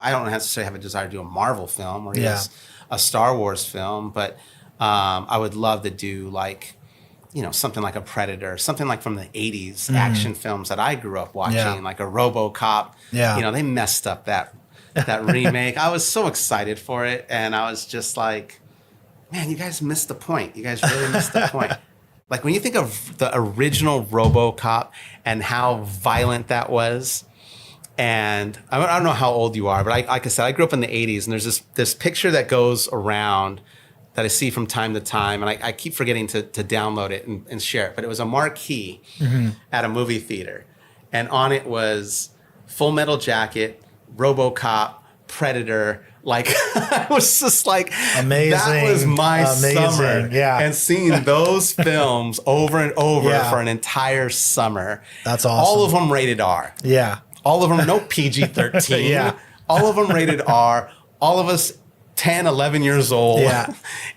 I don't necessarily have a desire to do a Marvel film or even a Star Wars film, but I would love to do like, something like a Predator, something like from the 80s action films that I grew up watching, like a RoboCop. Yeah. They messed up that remake. I was so excited for it, and I was just like, man, you guys missed the point. You guys really missed the point. Like when you think of the original RoboCop and how violent that was, and I don't know how old you are, but like I said, I grew up in the 80s, and there's this picture that goes around that I see from time to time, and I keep forgetting to download it and share it, but it was a marquee at a movie theater, and on it was Full Metal Jacket, RoboCop, Predator. Like, I was just like, amazing. That was my summer. Yeah. And seeing those films over and over for an entire summer. That's awesome. All of them rated R. Yeah. All of them, no PG-13. Yeah. All of them rated R. All of us 10, 11 years old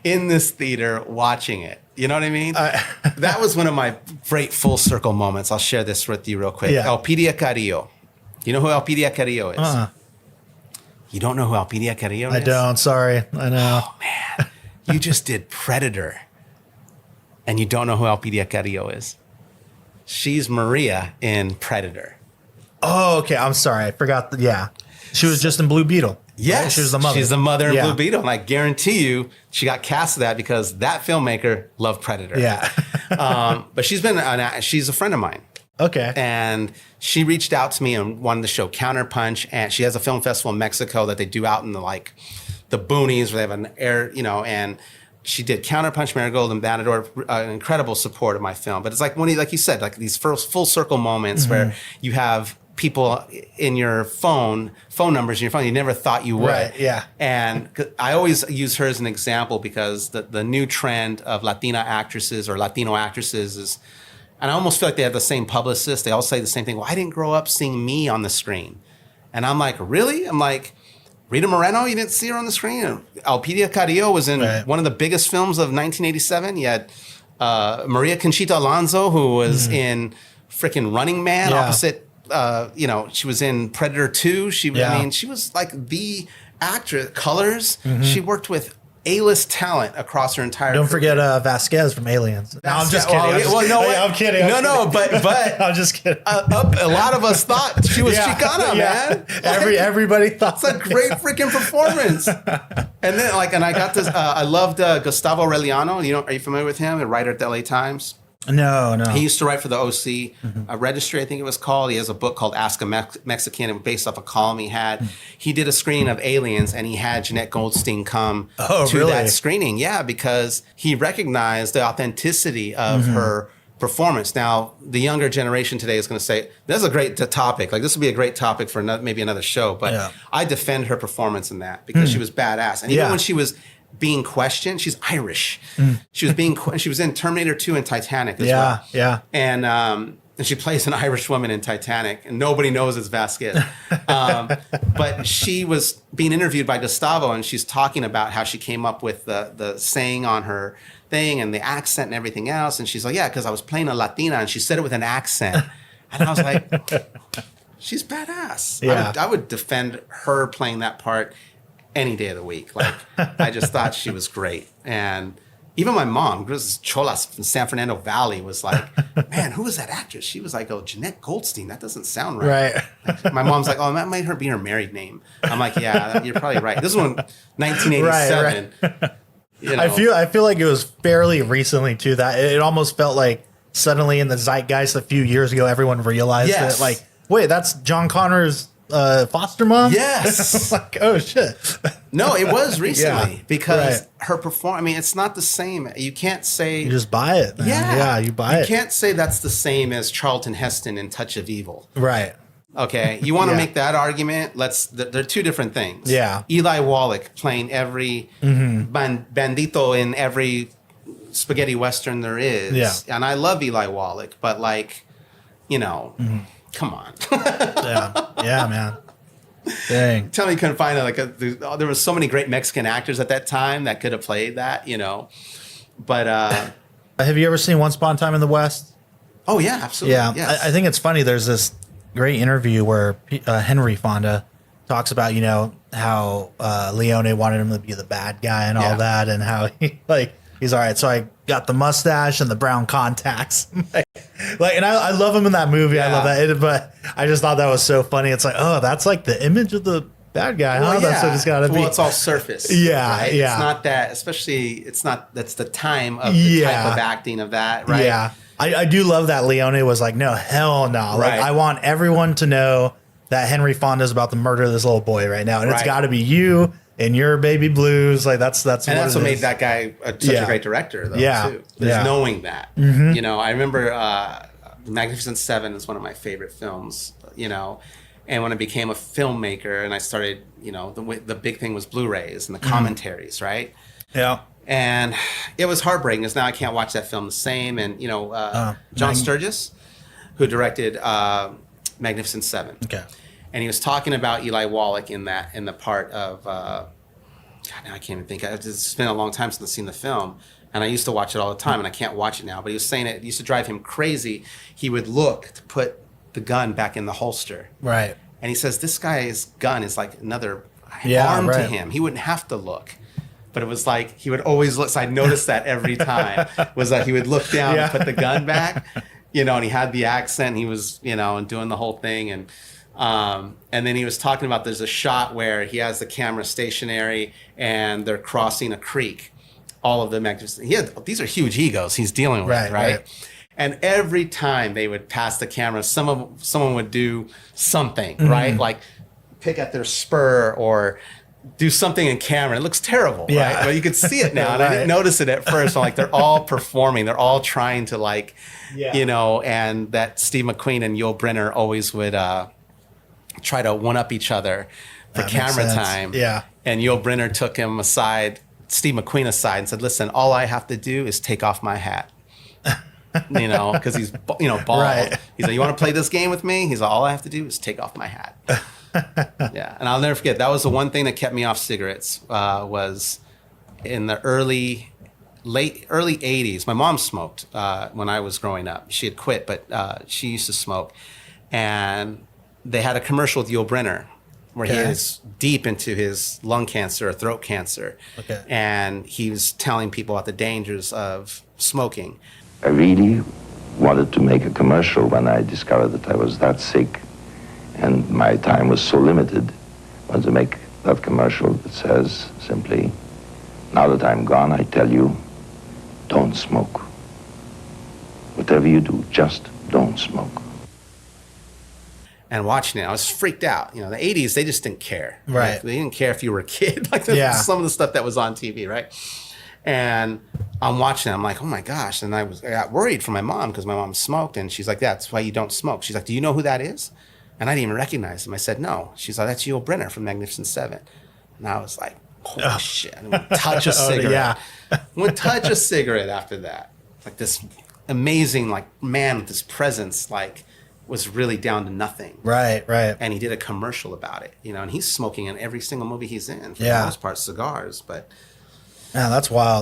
in this theater watching it. You know what I mean? That was one of my great full circle moments. I'll share this with you real quick. Yeah. Elpidia Carrillo. You know who Elpidia Carrillo is? You don't know who Elpidia Carrillo is? I don't. Sorry. I know. Oh, man. You just did Predator, and you don't know who Elpidia Carrillo is. She's Maria in Predator. Oh, okay. I'm sorry. I forgot. She was just in Blue Beetle. Yes. Right? She was the mother. She's the mother in Blue Beetle. And I guarantee you she got cast to that because that filmmaker loved Predator. Yeah. But she's a friend of mine. Okay. And she reached out to me and wanted to show Counterpunch. And she has a film festival in Mexico that they do out in the boonies where they have an air, and she did Counterpunch, Marigold, and Matador, an incredible support of my film. But it's like like you said, like these first full circle moments where you have people in your phone numbers in your phone you never thought you would. Right, yeah. And I always use her as an example because the new trend of Latina actresses or Latino actresses is, and I almost feel like they have the same publicist. They all say the same thing. Well, I didn't grow up seeing me on the screen. And I'm like, really? I'm like, Rita Moreno, you didn't see her on the screen? And Elpidia Carrillo was in one of the biggest films of 1987. You had Maria Conchita Alonso, who was in freaking Running Man opposite, she was in Predator 2. She was like the actress. Colors. She worked with A-list talent across her entire Don't career. forget Vasquez from Aliens. No, I'm just kidding. I'm kidding. But I'm just kidding. A lot of us thought she was Chicana, man. Everybody thought it's a great freaking performance. And then I got this. I loved Gustavo Arellano. Are you familiar with him? A writer at the LA Times. No. He used to write for the OC, a Registry, I think it was called. He has a book called Ask a Mexican, based off a column he had. He did a screening of Aliens, and he had Jeanette Goldstein come to that screening. Yeah, because he recognized the authenticity of her performance. Now, the younger generation today is going to say, that's a great topic. Like, this would be a great topic for maybe another show. But I defend her performance in that because she was badass. And even when she was being questioned, she's Irish. She was in Terminator 2 and Titanic as well. Yeah. And she plays an Irish woman in Titanic, and nobody knows it's Vasquez. But she was being interviewed by Gustavo, and she's talking about how she came up with the saying on her thing and the accent and everything else. And she's like, yeah, because I was playing a Latina, and she said it with an accent. And I was like, she's badass. Yeah. I would defend her playing that part any day of the week. Like, I just thought she was great. And even my mom, who was Cholas from San Fernando Valley, was like, man, who is that actress? She was like, oh, Jeanette Goldstein. That doesn't sound right. Like, my mom's like, oh, that might be her married name. I'm like, yeah, you're probably right. This was 1987. I feel like it was fairly recently too that it almost felt like suddenly in the zeitgeist a few years ago, everyone realized that, like, wait, that's John Connor's foster mom? Yes. Like, oh shit. No, it was recently because her performance, I mean, it's not the same. You can't say. You just buy it. Man. Yeah, you buy it. You can't say that's the same as Charlton Heston in Touch of Evil. Right. Okay. You want to make that argument? They're two different things. Yeah. Eli Wallach playing every bandito in every spaghetti western there is. Yeah. And I love Eli Wallach, but come on. Yeah, man. Dang. Tell me you couldn't find there was so many great Mexican actors at that time that could have played that, But have you ever seen Once Upon a Time in the West? Oh yeah, absolutely. Yeah, yes. I think it's funny. There's this great interview where Henry Fonda talks about, how Leone wanted him to be the bad guy and all that, and how he's all right. So I got the mustache and the brown contacts. And I love him in that movie. Yeah. I love that. But I just thought that was so funny. It's like, oh, that's like the image of the bad guy, huh? That's what it's got to be. Well, it's all surface. Yeah, right? yeah. It's not that, especially, that's the time of the type of acting of that, right? Yeah. I do love that Leone was like, no, hell no. Like, I want everyone to know that Henry Fonda's about to murder this little boy right now. And it's got to be you and your baby blues. Like, that's what made that guy such a great director, though, too. Knowing that. Mm-hmm. I remember Magnificent Seven is one of my favorite films, And when I became a filmmaker and I started, the big thing was Blu-rays and the commentaries, right? Yeah. And it was heartbreaking because now I can't watch that film the same. And, John Sturges, who directed Magnificent Seven. Okay. And he was talking about Eli Wallach in the part of, God, now I can't even think. It's been a long time since I've seen the film. And I used to watch it all the time and I can't watch it now. But he was saying it used to drive him crazy. He would look to put the gun back in the holster. Right. And he says, this guy's gun is like another arm to him. He wouldn't have to look. But it was like, he would always look. So I noticed that every time. Was that he would look down and put the gun back, and he had the accent. He was, and doing the whole thing. And then he was talking about there's a shot where he has the camera stationary and they're crossing a creek. All of them, these are huge egos he's dealing with, right? And every time they would pass the camera, someone would do something, right? Like pick at their spur or do something in camera. It looks terrible, right? But you could see it now. And I didn't notice it at first. I'm like, they're all performing. They're all trying to and that Steve McQueen and Yul Brynner always would try to one-up each other for camera time. Yeah. And Yul Brynner took him aside, Steve McQueen aside, and said, listen, all I have to do is take off my hat. Because he's, bald. Right. He's like, you want to play this game with me? He's like, all I have to do is take off my hat. Yeah. And I'll never forget, that was the one thing that kept me off cigarettes, was in the early 80s. My mom smoked when I was growing up. She had quit, but she used to smoke. And they had a commercial with Yul Brynner where he is deep into his lung cancer or throat cancer. Okay. And he was telling people about the dangers of smoking. I really wanted to make a commercial when I discovered that I was that sick and my time was so limited. I wanted to make that commercial that says simply, now that I'm gone, I tell you, don't smoke. Whatever you do, just don't smoke. And watching it, I was freaked out. The 80s, they just didn't care. Right. Like, they didn't care if you were a kid. Some of the stuff that was on TV, right? And I'm watching it. I'm like, oh my gosh. And I got worried for my mom because my mom smoked. And she's like, that's why you don't smoke. She's like, do you know who that is? And I didn't even recognize him. I said, no. She's like, that's Yul Brynner from Magnificent Seven. And I was like, holy shit. I wouldn't touch a cigarette. Wouldn't touch a cigarette after that. Like this amazing man with this presence, was really down to nothing. Right. And he did a commercial about it, and he's smoking in every single movie he's in. For the most part, cigars, but... Yeah, that's wild.